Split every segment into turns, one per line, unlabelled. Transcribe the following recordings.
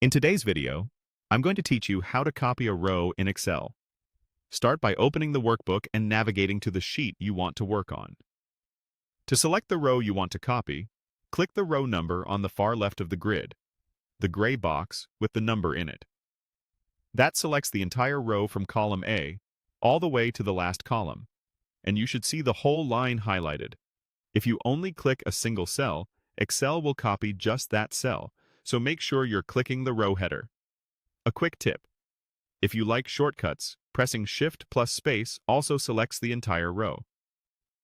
In today's video, I'm going to teach you how to copy a row in Excel. Start by opening the workbook and navigating to the sheet you want to work on. To select the row you want to copy, click the row number on the far left of the grid, the gray box with the number in it. That selects the entire row from column A all the way to the last column, and you should see the whole line highlighted. If you only click a single cell, Excel will copy just that cell, so make sure you're clicking the row header. A quick tip: if you like shortcuts, pressing Shift plus Space also selects the entire row.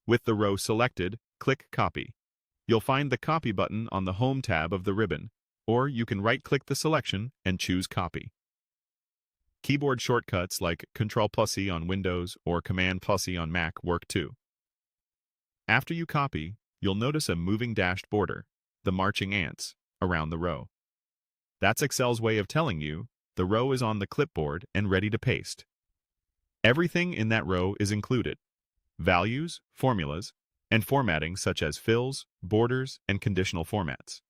With the row selected, click Copy. You'll find the Copy button on the Home tab of the ribbon, or you can right-click the selection and choose Copy. Keyboard shortcuts like Ctrl+C on Windows or Command+C on Mac work too. After you copy, you'll notice a moving dashed border, the marching ants, around the row. That's Excel's way of telling you the row is on the clipboard and ready to paste. Everything in that row is included: values, formulas, and formatting such as fills, borders, and conditional formats.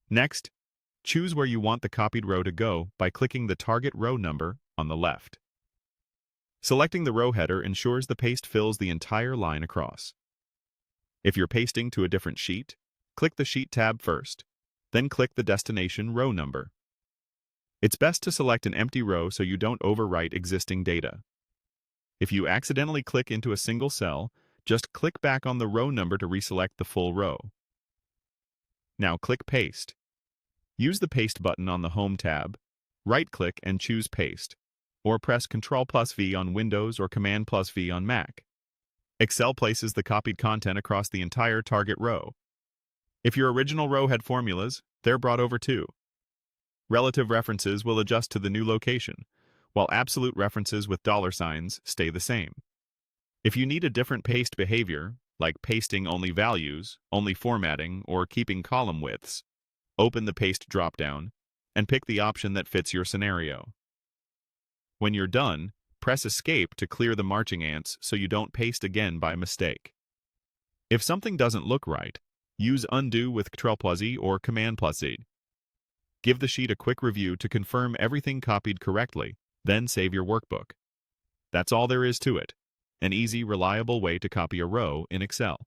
Next, choose where you want the copied row to go by clicking the target row number on the left. Selecting the row header ensures the paste fills the entire line across. If you're pasting to a different sheet, click the Sheet tab first, then click the destination row number. It's best to select an empty row so you don't overwrite existing data. If you accidentally click into a single cell, just click back on the row number to reselect the full row. Now click Paste. Use the Paste button on the Home tab, right-click and choose Paste, or press Ctrl+V on Windows or Command+V on Mac. Excel places the copied content across the entire target row. If your original row had formulas, they're brought over too. Relative references will adjust to the new location, while absolute references with $signs stay the same. If you need a different paste behavior, like pasting only values, only formatting, or keeping column widths, open the Paste dropdown and pick the option that fits your scenario. When you're done, press Escape to clear the marching ants so you don't paste again by mistake. If something doesn't look right, use Undo with Ctrl+Z or Command+Z. Give the sheet a quick review to confirm everything copied correctly, then save your workbook. That's all there is to it: an easy, reliable way to copy a row in Excel.